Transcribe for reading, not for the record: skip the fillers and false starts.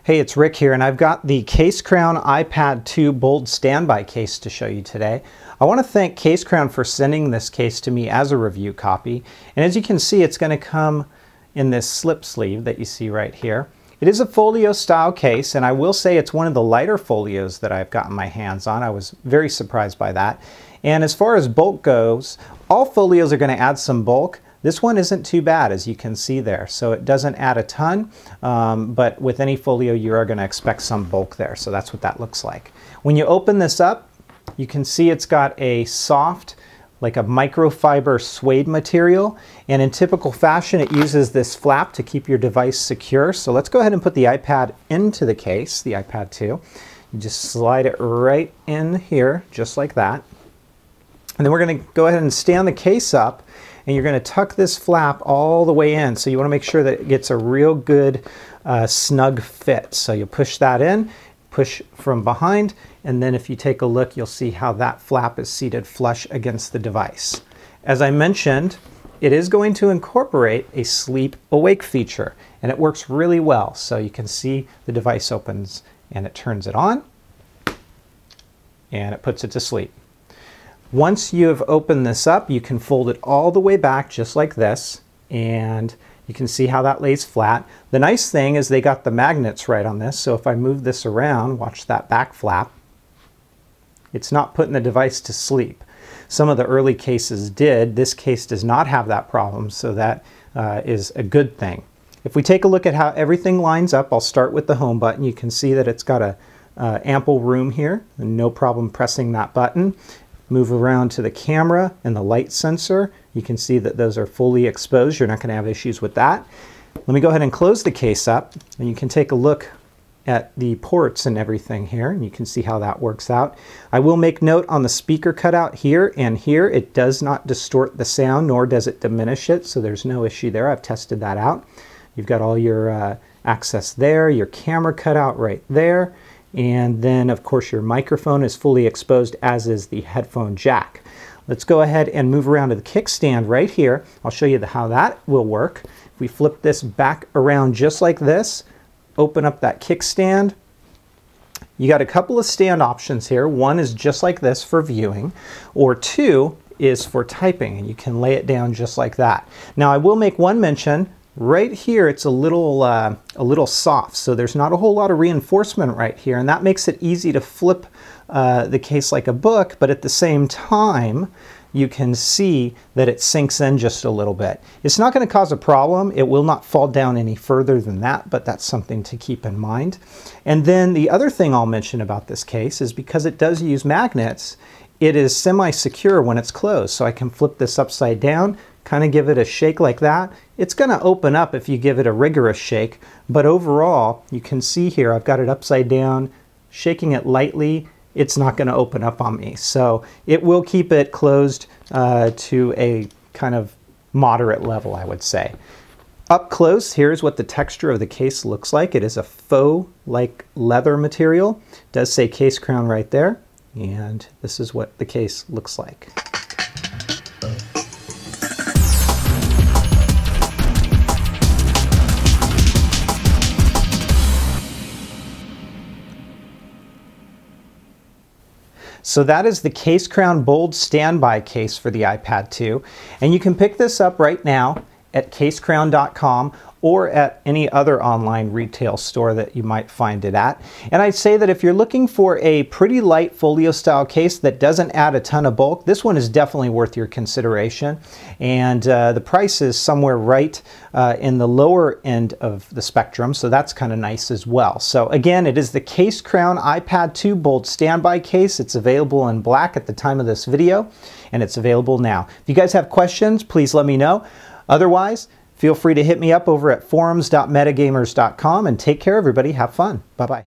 Hey, it's Rick here, and I've got the CaseCrown iPad 2 Bold Standby case to show you today. I want to thank CaseCrown for sending this case to me as a review copy, and as you can see, it's going to come in this slip sleeve that you see right here. It is a folio style case, and I will say it's one of the lighter folios that I've gotten my hands on. I was very surprised by that. And as far as bulk goes, all folios are going to add some bulk. This one isn't too bad, as you can see there, so it doesn't add a ton, but with any folio you are going to expect some bulk there, so that's what that looks like. When you open this up, you can see it's got a soft, like a microfiber suede material, and in typical fashion it uses this flap to keep your device secure. So let's go ahead and put the iPad into the case, the iPad 2. You just slide it right in here, just like that. And then we're going to go ahead and stand the case up, and you're going to tuck this flap all the way in. So you want to make sure that it gets a real good snug fit. So you push that in, push from behind, and then if you take a look, you'll see how that flap is seated flush against the device. As I mentioned, it is going to incorporate a sleep awake feature, and it works really well. So you can see the device opens and it turns it on, and it puts it to sleep. Once you have opened this up, you can fold it all the way back just like this, and you can see how that lays flat. The nice thing is they got the magnets right on this, so if I move this around, watch that back flap, it's not putting the device to sleep. Some of the early cases did. This case does not have that problem, so that is a good thing. If we take a look at how everything lines up, I'll start with the home button. You can see that it's got a ample room here, and no problem pressing that button. Move around to the camera and the light sensor. You can see that those are fully exposed. You're not going to have issues with that. Let me go ahead and close the case up, and you can take a look at the ports and everything here, and you can see how that works out. I will make note on the speaker cutout here and here, it does not distort the sound, nor does it diminish it, so there's no issue there. I've tested that out. You've got all your access there, your camera cutout right there, and then of course your microphone is fully exposed, as is the headphone jack. Let's go ahead and move around to the kickstand right here. I'll show you how that will work. If we flip this back around just like this, open up that kickstand, you got a couple of stand options here. One is just like this for viewing, or two is for typing, and you can lay it down just like that. Now I will make one mention. Right here it's a little soft, so there's not a whole lot of reinforcement right here, and that makes it easy to flip the case like a book, but at the same time you can see that it sinks in just a little bit. It's not going to cause a problem. It will not fall down any further than that, but that's something to keep in mind. And then the other thing I'll mention about this case is because it does use magnets, it is semi-secure when it's closed. So I can flip this upside down, kind of give it a shake like that. It's going to open up if you give it a rigorous shake, but overall you can see here I've got it upside down, shaking it lightly, it's not going to open up on me. So it will keep it closed to a kind of moderate level, I would say. Up close, here's what the texture of the case looks like. It is a faux-like leather material. It does say CaseCrown right there, and this is what the case looks like. So that is the CaseCrown Bold Standby case for the iPad 2, and you can pick this up right now at CaseCrown.com or at any other online retail store that you might find it at. And I'd say that if you're looking for a pretty light folio style case that doesn't add a ton of bulk, this one is definitely worth your consideration. And the price is somewhere right in the lower end of the spectrum, so that's kind of nice as well. So again, it is the CaseCrown iPad 2 Bold Standby case. It's available in black at the time of this video, and it's available now. If you guys have questions, please let me know. Otherwise, feel free to hit me up over at forums.metagamers.com, and take care, everybody. Have fun. Bye-bye.